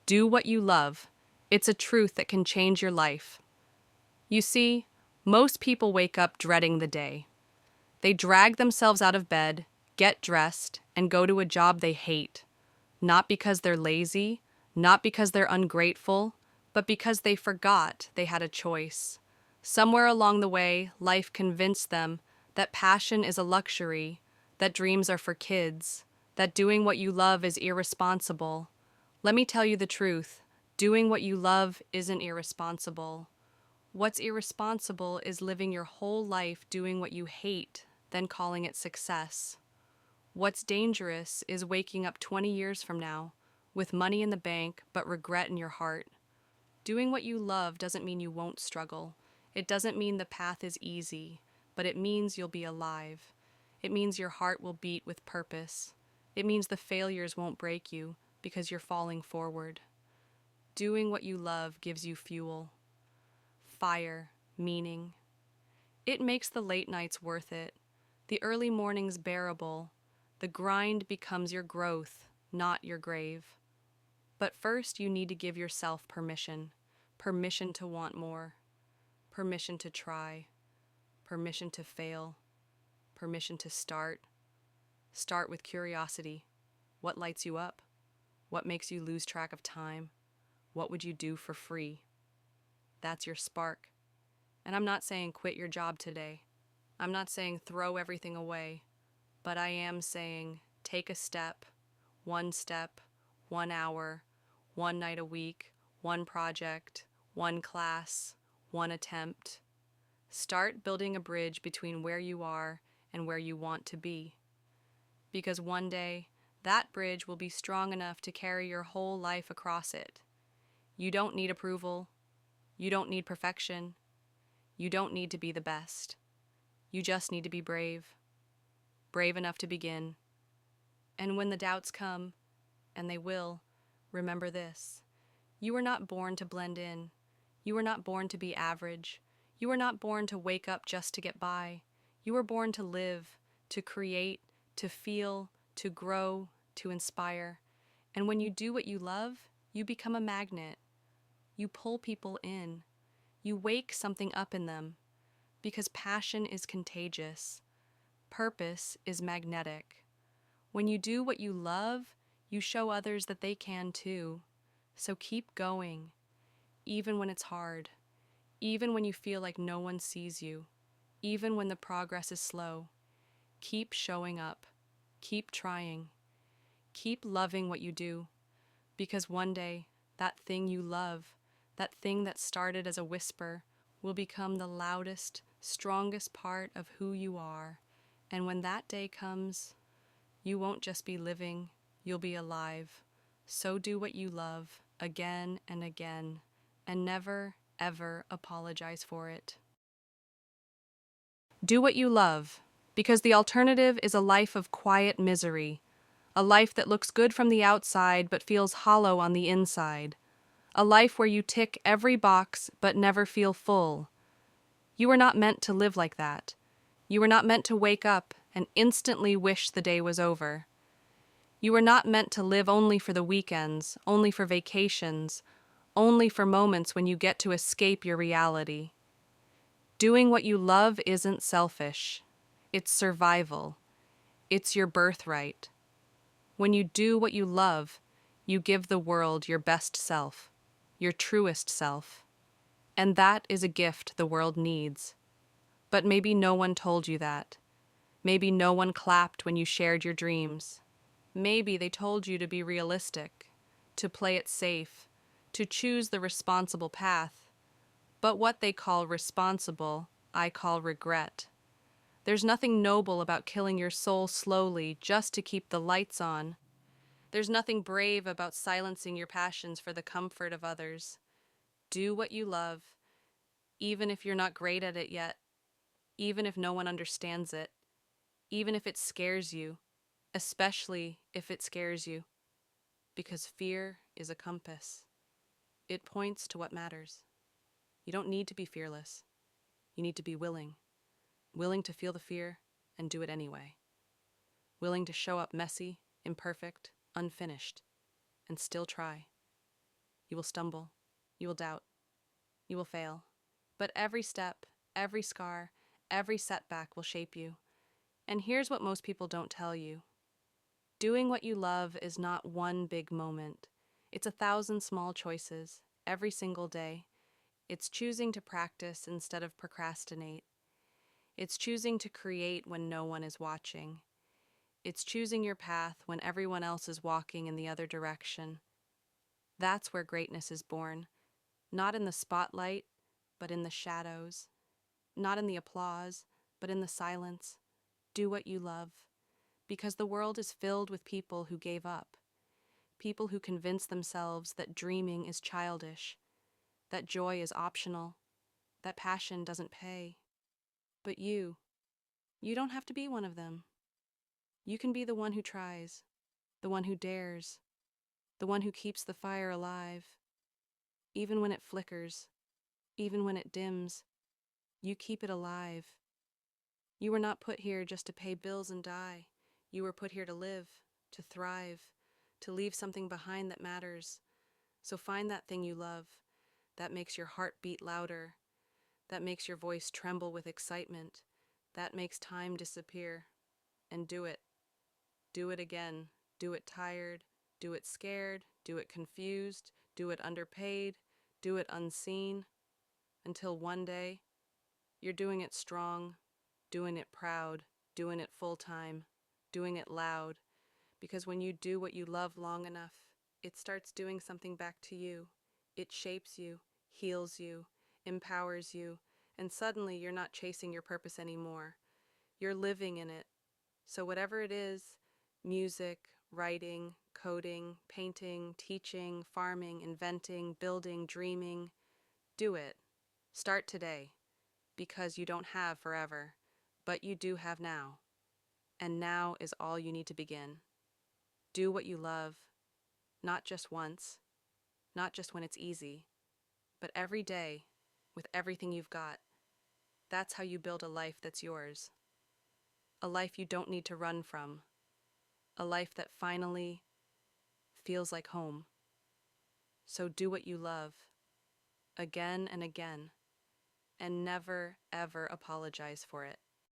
Do what you love. It's a truth that can change your life. You see, most people wake up dreading the day. They drag themselves out of bed, get dressed, and go to a job they hate. Not because they're lazy, not because they're ungrateful, but because they forgot they had a choice. Somewhere along the way, life convinced them that passion is a luxury, that dreams are for kids, that doing what you love is irresponsible. Let me tell you the truth. Doing what you love isn't irresponsible. What's irresponsible is living your whole life doing what you hate, then calling it success. What's dangerous is waking up 20 years from now with money in the bank but regret in your heart. Doing what you love doesn't mean you won't struggle. It doesn't mean the path is easy, but it means you'll be alive. It means your heart will beat with purpose. It means the failures won't break you because you're falling forward. Doing what you love gives you fuel, fire, meaning. It makes the late nights worth it, the early mornings bearable. The grind becomes your growth, not your grave. But first, you need to give yourself permission. Permission to want more. Permission to try. Permission to fail. Permission to start. Start with curiosity. What lights you up? What makes you lose track of time? What would you do for free? That's your spark. And I'm not saying quit your job today. I'm not saying throw everything away. But I am saying take a step, 1 hour, 1 night a week, 1 project, 1 class, 1 attempt. Start building a bridge between where you are and where you want to be. Because one day, that bridge will be strong enough to carry your whole life across it. You don't need approval. You don't need perfection. You don't need to be the best. You just need to be brave. Brave enough to begin. And when the doubts come, and they will, remember this. You were not born to blend in. You were not born to be average. You were not born to wake up just to get by. You were born to live, to create, to feel, to grow, to inspire. And when you do what you love, you become a magnet. You pull people in. You wake something up in them. Because passion is contagious. Purpose is magnetic. When you do what you love, you show others that they can too. So keep going, even when it's hard, even when you feel like no one sees you, even when the progress is slow. Keep showing up, keep trying, keep loving what you do, because one day, that thing you love, that thing that started as a whisper, will become the loudest, strongest part of who you are. And when that day comes, you won't just be living, you'll be alive. So do what you love again and again, and never, ever apologize for it. Do what you love, because the alternative is a life of quiet misery, a life that looks good from the outside but feels hollow on the inside, a life where you tick every box but never feel full. You were not meant to live like that. You were not meant to wake up and instantly wish the day was over. You were not meant to live only for the weekends, only for vacations, only for moments when you get to escape your reality. Doing what you love isn't selfish. It's survival. It's your birthright. When you do what you love, you give the world your best self, your truest self. And that is a gift the world needs. But maybe no one told you that. Maybe no one clapped when you shared your dreams. Maybe they told you to be realistic, to play it safe, to choose the responsible path. But what they call responsible, I call regret. There's nothing noble about killing your soul slowly just to keep the lights on. There's nothing brave about silencing your passions for the comfort of others. Do what you love, even if you're not great at it yet, even if no one understands it, even if it scares you, especially if it scares you, because fear is a compass. It points to what matters. You don't need to be fearless. You need to be willing. Willing to feel the fear and do it anyway. Willing to show up messy, imperfect, unfinished, and still try. You will stumble. You will doubt. You will fail. But every step, every scar, every setback will shape you. And here's what most people don't tell you. Doing what you love is not one big moment. It's 1,000 small choices, every single day. It's choosing to practice instead of procrastinate. It's choosing to create when no one is watching. It's choosing your path when everyone else is walking in the other direction. That's where greatness is born. Not in the spotlight, but in the shadows. Not in the applause, but in the silence. Do what you love. Because the world is filled with people who gave up. People who convince themselves that dreaming is childish, that joy is optional, that passion doesn't pay. But you don't have to be one of them. You can be the one who tries, the one who dares, the one who keeps the fire alive. Even when it flickers, even when it dims, you keep it alive. You were not put here just to pay bills and die. You were put here to live, to thrive, to leave something behind that matters. So find that thing you love, that makes your heart beat louder, that makes your voice tremble with excitement, that makes time disappear, and do it. Do it again. Do it tired. Do it scared. Do it confused. Do it underpaid. Do it unseen. Until one day, you're doing it strong, doing it proud, doing it full time, doing it loud. Because when you do what you love long enough, it starts doing something back to you. It shapes you, heals you, empowers you, and suddenly you're not chasing your purpose anymore. You're living in it. So whatever it is, music, writing, coding, painting, teaching, farming, inventing, building, dreaming, do it. Start today, because you don't have forever, but you do have now. And now is all you need to begin. Do what you love, not just once, not just when it's easy, but every day, with everything you've got. That's how you build a life that's yours. A life you don't need to run from. A life that finally feels like home. So do what you love, again and again, and never, ever apologize for it.